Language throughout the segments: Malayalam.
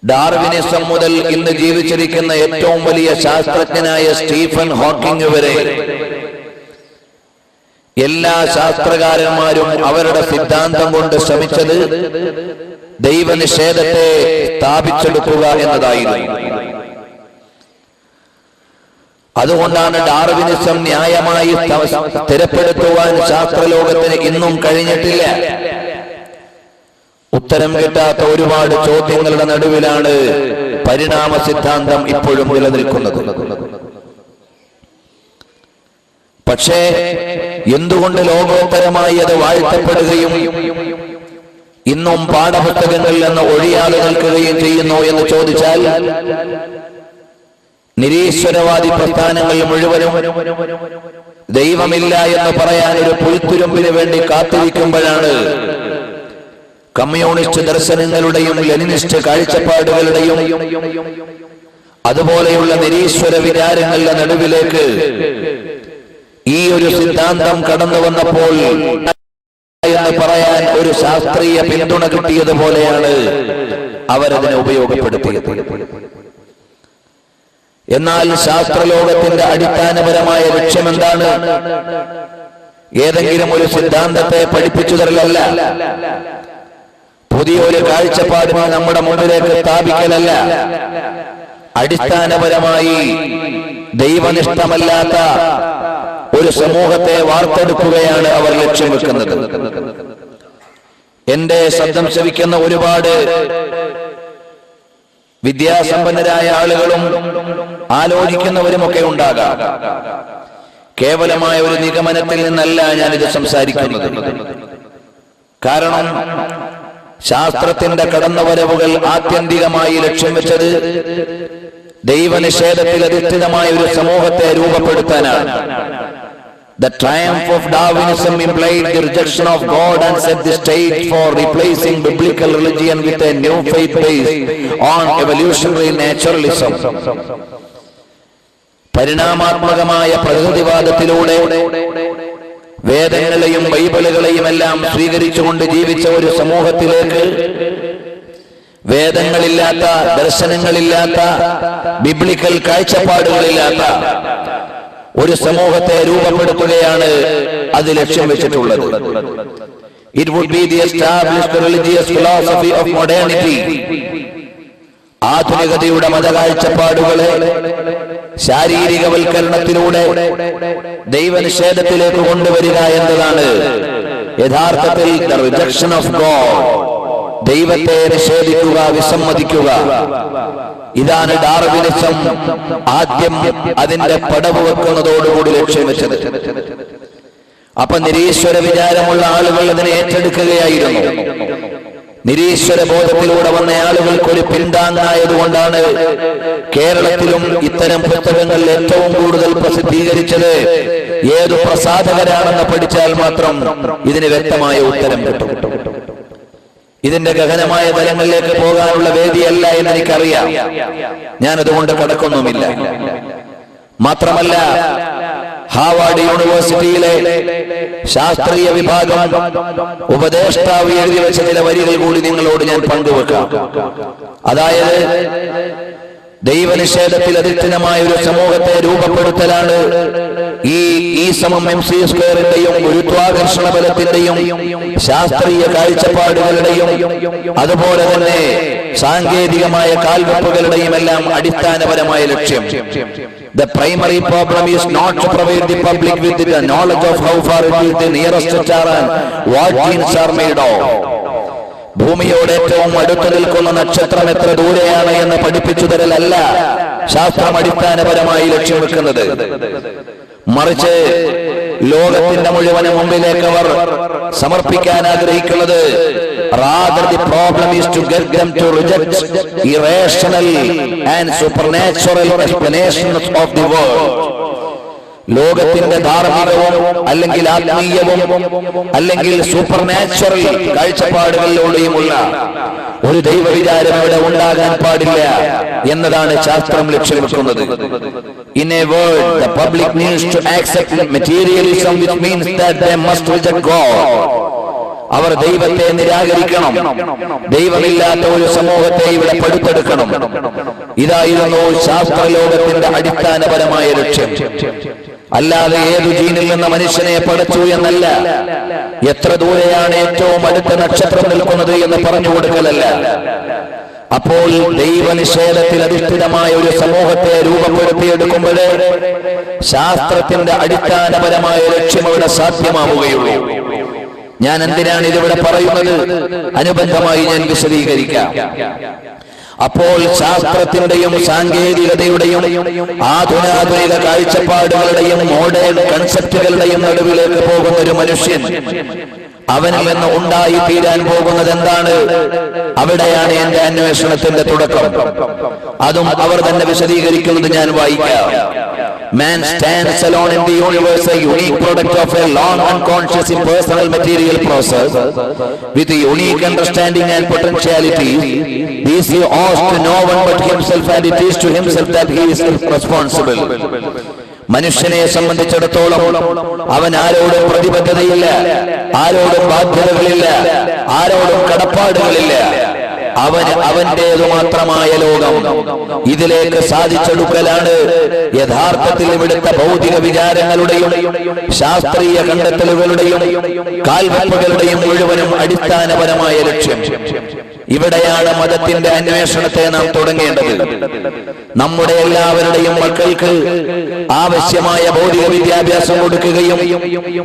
ഡാർവിനിസം മുതൽ ഇന്ന് ജീവിച്ചിരിക്കുന്ന ഏറ്റവും വലിയ ശാസ്ത്രജ്ഞനായ സ്റ്റീഫൻ ഹോക്കിംഗ് വരെ എല്ലാ ശാസ്ത്രകാരന്മാരും അവരുടെ സിദ്ധാന്തം കൊണ്ട് ശ്രമിച്ചത് ദൈവനിഷേധത്തെ സ്ഥാപിച്ചെടുക്കുക എന്നതായിരുന്നു. അതുകൊണ്ടാണ് ഡാർവിനിസം ന്യായമായി സ്ഥിരപ്പെടുത്തുവാൻ ശാസ്ത്രലോകത്തിന് ഇന്നും കഴിഞ്ഞിട്ടില്ല. ഉത്തരം കിട്ടാത്ത ഒരുപാട് ചോദ്യങ്ങളുടെ നടുവിലാണ് പരിണാമ സിദ്ധാന്തം ഇപ്പോഴും നിലനിൽക്കുന്നത്. പക്ഷേ എന്തുകൊണ്ട് ലോകോത്തരമായി അത് വാഴ്ത്തപ്പെടുകയും ഇന്നും പാഠപുസ്തകങ്ങളിൽ നിന്ന് ഒഴിയാതെ നിൽക്കുകയും ചെയ്യുന്നു എന്ന് ചോദിച്ചാൽ, നിരീശ്വരവാദി പ്രസ്ഥാനങ്ങൾ മുഴുവനും ദൈവമില്ല എന്ന് പറയാൻ ഒരു പുൽത്തുരുമ്പിന് വേണ്ടി കാത്തിരിക്കുമ്പോഴാണ് കമ്മ്യൂണിസ്റ്റ് ദർശനങ്ങളുടെയും ലെനിനിസ്റ്റ് കാഴ്ചപ്പാടുകളുടെയും അതുപോലെയുള്ള നിരീശ്വര വിചാരങ്ങളുടെ നടുവിലേക്ക് ഈ ഒരു സിദ്ധാന്തം കടന്നു വന്നപ്പോൾ എന്ന് പറയാൻ ഒരു ശാസ്ത്രീയ പിന്തുണ കിട്ടിയതുപോലെയാണ് അവരതിനെ ഉപയോഗപ്പെടുത്തിയത്. എന്നാൽ ശാസ്ത്രലോകത്തിന്റെ അടിസ്ഥാനപരമായ ലക്ഷ്യം എന്താണ്? ഏതെങ്കിലും ഒരു സിദ്ധാന്തത്തെ പഠിപ്പിച്ചു തരലല്ല, പുതിയൊരു കാഴ്ചപ്പാടിനെ നമ്മുടെ മുമ്പിലേക്ക് സ്ഥാപിക്കലല്ല. അടിസ്ഥാനപരമായി ദൈവനിഷ്ഠമല്ലാത്ത ഒരു സമൂഹത്തെ വാർത്തെടുക്കുകയാണ് അവർ ലക്ഷ്യം വെക്കുന്നത്. എന്റെ ശബ്ദം ശ്രവിക്കുന്ന ഒരുപാട് വിദ്യാസമ്പന്നരായ ആളുകളും ആലോചിക്കുന്നവരുമൊക്കെ ഉണ്ടാകാം. കേവലമായ ഒരു നിഗമനത്തിൽ നിന്നല്ല ഞാനിത് സംസാരിക്കുന്നത്. കാരണം ശാസ്ത്രത്തിന്റെ കടന്നുവരവുകൾ ആത്യന്തികമായി ലക്ഷ്യം വെച്ചത് ദൈവനിഷേധത്തിൽ അധിഷ്ഠിതമായ ഒരു സമൂഹത്തെ രൂപപ്പെടുത്താനാണ്. The triumph of Darwinism implied the rejection of God and set the stage for replacing biblical religion with a new faith based on evolutionary naturalism. പരിണാമാത്മകമായ പ്രകൃതിവാദത്തിലൂടെ വേദങ്ങളെയും ബൈബിളുകളെയും എല്ലാം സ്വീകരിച്ചുകൊണ്ട് ജീവിച്ച ഒരു സമൂഹത്തിലേക്ക് വേദങ്ങളില്ലാത്ത, ദർശനങ്ങളില്ലാത്ത, ബിബ്ലിക്കൽ കാഴ്ചപ്പാടുകളില്ലാത്ത ഒരു സമൂഹത്തെ രൂപപ്പെടുത്തുകയാണ് അത് ലക്ഷ്യം വെച്ചിട്ടുള്ളത്. It would be the established religious philosophy of modernity. ആധുനികതയുടെ മതകാഴ്ചപ്പാടുകളെ ശാരീരികവൽക്കരണത്തിലൂടെ ദൈവനിഷേധത്തിലേക്ക് കൊണ്ടുവരിക എന്നതാണ് യഥാർത്ഥത്തിൽ the rejection of God. ദൈവത്തെ നിഷേധിക്കുക, വിസമ്മതിക്കുക. ഇതാണ് ഡാർവിനിസം ആദ്യം അതിന്റെ പടവ് വെക്കുന്നതോടുകൂടി ലക്ഷ്യം വെച്ചത്. അപ്പൊ നിരീശ്വര വിചാരമുള്ള ആളുകൾ അതിനെ ഏറ്റെടുക്കുകയായിരുന്നു. നിരീശ്വര ബോധത്തിലൂടെ വന്ന ആളുകൾക്കൊരു പിന്താങ്ങായതുകൊണ്ടാണ് കേരളത്തിലും ഇത്തരം പുസ്തകങ്ങൾ ഏറ്റവും കൂടുതൽ പ്രസിദ്ധീകരിച്ചത്. ഏതു പ്രസാധകരാണെന്ന് പഠിച്ചാൽ മാത്രം ഇതിന് വ്യക്തമായ ഉത്തരം കിട്ടും. ഇതിന്റെ ഗഹനമായ തലങ്ങളിലേക്ക് പോകാനുള്ള വേദിയല്ല എന്ന് എനിക്കറിയാം. ഞാനതുകൊണ്ട് കടക്കൊന്നുമില്ല. മാത്രമല്ല, ഹാർവാർഡ് യൂണിവേഴ്സിറ്റിയിലെ ശാസ്ത്രീയ വിഭാഗം ഉപദേഷ്ടാവ് എഴുതി വെച്ച ചില വരികൾ കൂടി നിങ്ങളോട് ഞാൻ പങ്കുവെക്കാം. അതായത്, ദൈവനിഷേധത്തിൽ അധിഷ്ഠിതമായ ഒരു സമൂഹത്തെ രൂപപ്പെടുത്തലാണ് ഈ സമം mc²ന്റെയും ഗുരുത്വാകർഷണ ബലത്തിന്റെയും ശാസ്ത്രീയ കാഴ്ചപ്പാടുകളുടെയും അതുപോലെ തന്നെ സാങ്കേതികമായ കാൽവെപ്പുകളുടെയും എല്ലാം അടിസ്ഥാനപരമായ ലക്ഷ്യം. The primary problem is not to provide the public with the knowledge of how far it is the nearest star and what genes are made of. ഭൂമിയോട് ഏറ്റവും അടുത്തു നിൽക്കുന്ന നക്ഷത്രം എത്ര ദൂരെയാണ് എന്ന് പഠിപ്പിച്ചു തരലല്ല ശാസ്ത്രം അടിസ്ഥാനപരമായി ലക്ഷ്യം വെക്കുന്നത്. മറിച്ച് ലോകത്തിന്റെ മുഴുവന് മുമ്പിലേക്ക് അവർ സമർപ്പിക്കാൻ ആഗ്രഹിക്കുന്നത് rather the problem is to get them to reject irrational and supernatural explanations of the world. ലോകത്തിന്റെ ധാർമ്മികവും അല്ലെങ്കിൽ ആത്മീയവും അല്ലെങ്കിൽ സൂപ്പർ നാച്ചുറൽ കാഴ്ചപ്പാടുകളിലൂടെയുമുള്ള ഒരു ദൈവവിചാരം ഇവിടെ ഉണ്ടാകാൻ പാടില്ല എന്നതാണ് ശാസ്ത്രം ലക്ഷ്യം വെക്കുന്നത്. In a word, the public needs to accept materialism, which means that they must reject God. അവർ ദൈവത്തെ നിരാകരിക്കണം. ദൈവമില്ലാത്ത ഒരു സമൂഹത്തെ ഇവിടെ പടുത്തെടുക്കണം. ഇതായിരുന്നു ശാസ്ത്രലോകത്തിന്റെ അടിസ്ഥാനപരമായ ലക്ഷ്യം. അല്ലാതെ ഏതു ജീനിൽ നിന്ന് മനുഷ്യനെ പടച്ചു എന്നല്ല, എത്ര ദൂരെയാണ് ഏറ്റവും അടുത്ത നക്ഷത്രം നിൽക്കുന്നത് എന്ന് പറഞ്ഞു കൊടുക്കലല്ല. അപ്പോൾ ദൈവനിഷേധത്തിൽ അധിഷ്ഠിതമായ ഒരു സമൂഹത്തെ രൂപപ്പെടുത്തിയെടുക്കുമ്പോൾ ശാസ്ത്രത്തിന്റെ അടിസ്ഥാനപരമായ ലക്ഷ്യം ഇവിടെ സാധ്യമാവുകയുള്ളൂ. ഞാൻ എന്തിനാണ് ഇതിവിടെ പറയുന്നത്? അനുബന്ധമായി ഞാൻ വിശദീകരിക്കാം. അപ്പോൾ ശാസ്ത്രത്തിന്റെയും സാങ്കേതികതയുടെയും ആധുനാധുനിക കാഴ്ചപ്പാടുകളുടെയും മോഡേൺ കൺസെപ്റ്റുകളുടെയും നടുവിലേക്ക് പോകുന്ന ഒരു മനുഷ്യൻ, അവനിൽ നിന്ന് ഉണ്ടായിത്തീരാൻ പോകുന്നത് എന്താണ്? അവിടെയാണ് എന്റെ അന്വേഷണത്തിന്റെ തുടക്കം. അതും അവർ തന്നെ വിശദീകരിക്കുന്നത് ഞാൻ വായിക്കാം. Man stands alone in the universe, a unique product of a long unconscious impersonal material process with a unique understanding and potentiality. This he owes to no one but himself, and it is to himself that he is responsible. മനുഷ്യനെ സംബന്ധിച്ചിടത്തോളം അവൻ ആരോടും പ്രതിബദ്ധതയില്ല, ആരോടും ബാധ്യതകളില്ല, ആരോടും കടപ്പാടുകളില്ല. അവന്റേതു മാത്രമായ ലോകം. ഇതിലേക്ക് സാധിച്ചെടുക്കലാണ് യഥാർത്ഥത്തിൽ ഇവിടുത്തെ ഭൗതിക വിചാരങ്ങളുടെയും ശാസ്ത്രീയ കണ്ടെത്തലുകളുടെയും കാൽവെപ്പുകളുടെയും മുഴുവനും അടിസ്ഥാനപരമായ ലക്ഷ്യം. ഇവിടെയാണ് മതത്തിന്റെ അന്വേഷണത്തെ നാം തുടങ്ങേണ്ടത്. നമ്മുടെ എല്ലാവരുടെയും മക്കൾക്ക് ആവശ്യമായ ഭൗതിക വിദ്യാഭ്യാസം കൊടുക്കുകയും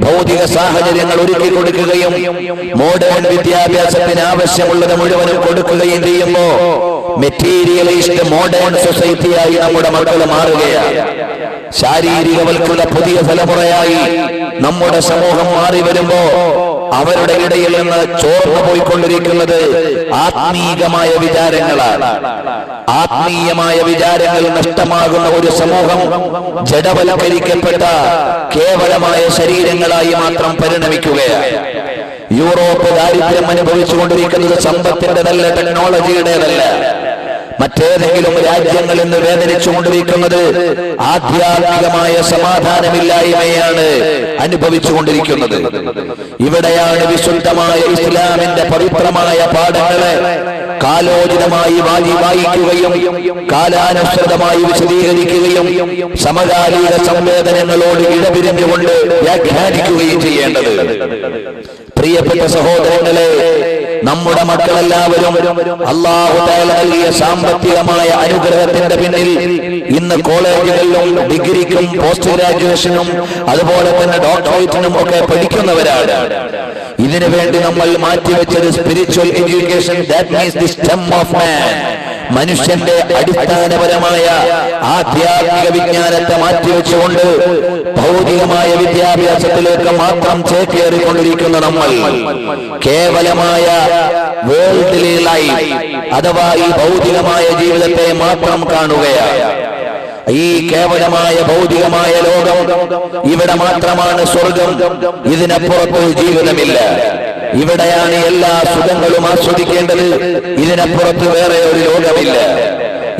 ഭൗതിക സാഹചര്യങ്ങൾ ഒരുക്കി കൊടുക്കുകയും മോഡേൺ വിദ്യാഭ്യാസത്തിന് ആവശ്യമുള്ളത് മുഴുവനും കൊടുക്കുകയും ചെയ്യുമ്പോ മെറ്റീരിയലിസ്റ്റ് മോഡേൺ സൊസൈറ്റിയായി നമ്മുടെ മക്കൾ മാറുകയാണ്. ശാരീരികവൽക്കൃത പുതിയ തലമുറയായി നമ്മുടെ സമൂഹം മാറി വരുമ്പോ അവരുടെ ഇടയിൽ നിന്ന് ചോർന്നു പോയിക്കൊണ്ടിരിക്കുന്നത് ആത്മീയമായ വിചാരങ്ങളാണ്. ആത്മീയമായ വിചാരങ്ങൾ നഷ്ടമാകുന്ന ഒരു സമൂഹം ജഡവൽക്കരിക്കപ്പെട്ട കേവലമായ ശരീരങ്ങളായി മാത്രം പരിണമിക്കുകയാണ്. യൂറോപ്പ് ദാരിദ്ര്യം അനുഭവിച്ചുകൊണ്ടിരിക്കുന്നത് സമ്പത്തിൻ്റെതല്ല, ടെക്നോളജിയുടേതല്ല. മറ്റേതെങ്കിലും രാജ്യങ്ങളിൽ നിന്ന് വേദനിച്ചുകൊണ്ടിരിക്കുന്നത് ആധ്യാത്മികമായ സമാധാനമില്ലായ്മയാണ് അനുഭവിച്ചുകൊണ്ടിരിക്കുന്നത്. ഇവിടെയാണ് വിശുദ്ധമായ ഇസ്ലാമിന്റെ പവിത്രമായ പാഠങ്ങളെ കാലോചിതമായി വായിക്കുകയും കാലാനുസൃതമായി വിശദീകരിക്കുകയും സമകാലിക സംവേദനങ്ങളോട് ഇടപിരിഞ്ഞുകൊണ്ട് വ്യാഖ്യാനിക്കുകയും ചെയ്യേണ്ടത്. പ്രിയപ്പെട്ട സഹോദരങ്ങളെ, നമ്മുടെ മക്കളെല്ലാവരും അല്ലാഹു തആല നൽകിയ സാമ്പത്തികമായ അനുഗ്രഹത്തിന്റെ പിന്നിൽ ഇന്ന് കോളേജുകളിലും ഡിഗ്രിക്കും പോസ്റ്റ് ഗ്രാജുവേഷനും അതുപോലെ തന്നെ ഡോക്ടറേറ്റിനും ഒക്കെ പഠിക്കുന്നവരാണ്. ഇതിനു വേണ്ടി നമ്മൾ മാറ്റിവെച്ചത് spiritual education, that means the stem of man. മനുഷ്യന്റെ അടിസ്ഥാനപരമായ ആധ്യാത്മിക വിജ്ഞാനത്തെ മാറ്റിവെച്ചുകൊണ്ട് ഭൗതികമായ വിദ്യാഭ്യാസത്തിലേക്ക് മാത്രം ചേക്കേറിക്കൊണ്ടിരിക്കുന്ന നമ്മൾ കേവലമായ വേൾഡ്ലി ലൈഫ് അഥവാ ഈ ഭൗതികമായ ജീവിതത്തെ മാത്രം കാണുകയാണ്. ഈ കേവലമായ ഭൗതികമായ ലോകം ഇവിടെ മാത്രമാണ് സ്വർഗം, ഇതിനപ്പുറത്ത് ജീവിതമില്ല. ഇവിടെയാണ് എല്ലാ സുഖങ്ങളും ആസ്വദിക്കേണ്ടത്, ഇതിനപ്പുറത്ത് വേറെ ഒരു ലോകമില്ല.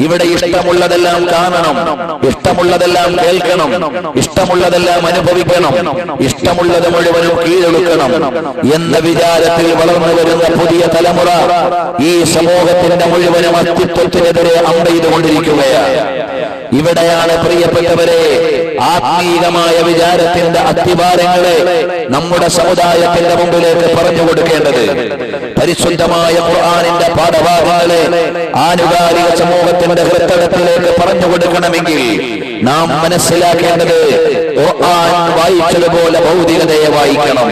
ഇവിടെ ഇഷ്ടമുള്ളതെല്ലാം കാണണം, ഇഷ്ടമുള്ളതെല്ലാം കേൾക്കണം, ഇഷ്ടമുള്ളതെല്ലാം അനുഭവിക്കണം, ഇഷ്ടമുള്ളത് മുഴുവനും കീഴൊടുക്കണം എന്ന വിചാരത്തിൽ വളർന്നു വരുന്ന പുതിയ തലമുറ ഈ സമൂഹത്തിന്റെ മുഴുവനും അസ്തിത്വത്തിനെതിരെ അമ്പെയ്തുകൊണ്ടിരിക്കുകയാണ്. ഇവിടെയാണ് പ്രിയപ്പെട്ടവരെ ആത്മീയമായ വിചാരത്തിന്റെ അത്തിവാരങ്ങളെ നമ്മുടെ സമുദായത്തിന്റെ മുമ്പിലേക്ക് പറഞ്ഞു കൊടുക്കേണ്ടത്. പരിശുദ്ധമായ ഖുർആനിന്റെ പാഠഭാഗങ്ങളെ ആനുകാലിക സമൂഹത്തിന്റെ ഹൃദയത്തിലേക്ക് പറഞ്ഞു കൊടുക്കണമെങ്കിൽ നാം മനസ്സിലാക്കേണ്ടത് ഖുർആൻ വായിച്ചതുപോലെ ഭൗതികതയെ വായിക്കണം,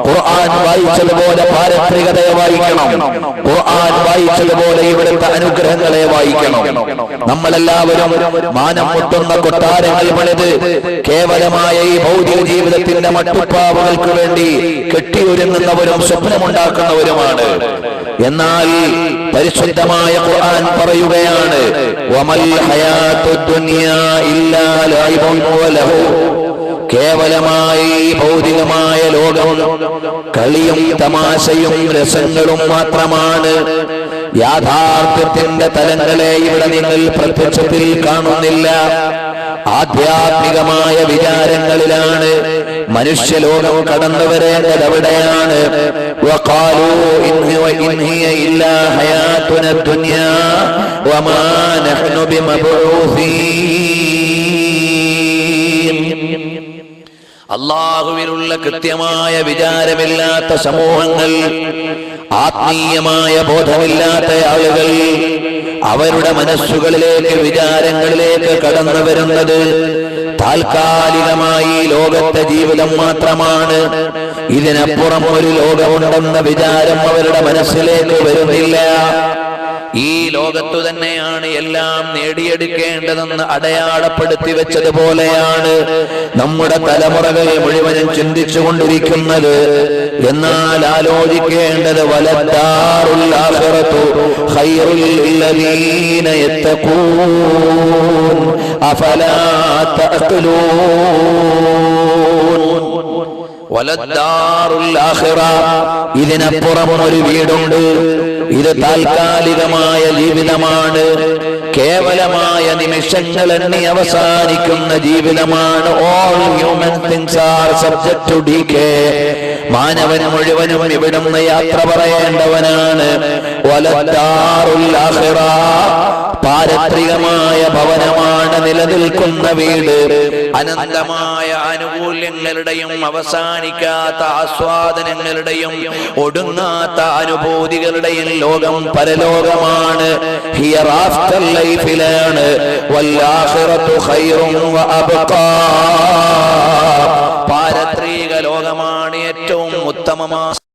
ഖുർആൻ വായിച്ചതുപോലെ പാരത്രികതയെ വായിക്കണം, ഖുർആൻ വായിച്ചതുപോലെ ഇവിടുത്തെ അനുഗ്രഹങ്ങളെ വായിക്കണം. നമ്മളെല്ലാവരും മാനം മുട്ടുന്ന കൊട്ടാരങ്ങൾ പണിത് കേവലമായ ഈ ഭൗതിക ജീവിതത്തിന്റെ മട്ടുപ്പാവുകൾക്ക് വേണ്ടി കെട്ടിയൊരുങ്ങുന്നവരും സ്വപ്നമുണ്ടാക്കുന്നവരുമാണ്. എന്നാൽ പരിശുദ്ധമായ ഖുർആൻ പറയുകയാണ്, വമൽ ഹയാത്തുദ് ദുനിയാ ഇല്ലാ ലൈബുൻ വലഹു. കേവലമായി ഭൗതികമായ ലോകം കളിയും തമാശയും രസങ്ങളും മാത്രമാണ്. യാഥാർത്ഥ്യത്തിന്റെ തലങ്ങളെ ഇവിടെ നിങ്ങൾ പ്രത്യക്ഷത്തിൽ കാണുന്നില്ല. ആധ്യാത്മികമായ വിചാരങ്ങളിലാണ് മനുഷ്യലോകം കടന്നു വരേണ്ടത്. എവിടെയാണ്? വഖാലൂ ഇൻ ഹിയ ഇല്ലാ ഹയാതുന ദുനിയാ വമാ നഹ്നു ബിമബ്ഊസീൻ. അല്ലാഹുവിലുള്ള കൃത്യമായ വിചാരമില്ലാത്ത സമൂഹങ്ങൾ, ആത്മീയമായ ബോധമില്ലാത്ത ആളുകൾ, അവരുടെ മനസ്സുകളിലേക്ക് വിചാരങ്ങളിലേക്ക് കടന്നു വരുന്നത് താൽക്കാലികമായി ലോകത്തെ ജീവിതം മാത്രമാണ്. ഇതിനപ്പുറം ഒരു ലോകമുണ്ടെന്ന വിചാരം അവരുടെ മനസ്സിലേക്ക് വരുന്നില്ല. ഈ ലോകത്തു തന്നെയാണ് എല്ലാം നേടിയെടുക്കേണ്ടതെന്ന് അടയാളപ്പെടുത്തി വെച്ചതുപോലെയാണ് നമ്മുടെ തലമുറകൾ മുഴുവനും ചിന്തിച്ചു കൊണ്ടിരിക്കുന്നത്. എന്നാൽ ആലോചിക്കേണ്ടത് വലദ്ദാറുൽ ആഖിറതു ഖൈറുൽ ലില്ലദീന യത്തഖൂൻ അഫലാ തഅഖിലൂൻ. വലദ്ദാറുൽ ആഖിറ, ഇതിനപ്പുറം ഒരു വീടുണ്ട്. ഇത് താൽക്കാലികമായ ജീവിതമാണ്, കേവലമായ നിമിഷങ്ങൾ എണ്ണി അവസാനിക്കുന്ന ജീവിതമാണ്. All human things are subject to decay. മാനവൻ മുഴുവനും ഇവിടുന്ന് യാത്ര പറയേണ്ടവനാണ്. വലദ്ദാറുൽ ആഖിറ, പാരത്രികമായ ഭവനമാണ്, നിലനിൽക്കുന്ന വീട്. അനന്തമായ ആനുകൂല്യങ്ങളുടെയും അവസാനിക്കാത്ത ആസ്വാദനങ്ങളുടെയും ഒടുങ്ങാത്ത അനുഭൂതികളുടെയും ലോകം പരലോകമാണ്. Here after ലൈഫിലാണ്. വൽആഖിറതു ഖൈറുൻ വഅബ്ഖാ, പാരത്രിക ലോകമാണ് ഏറ്റവും ഉത്തമമായ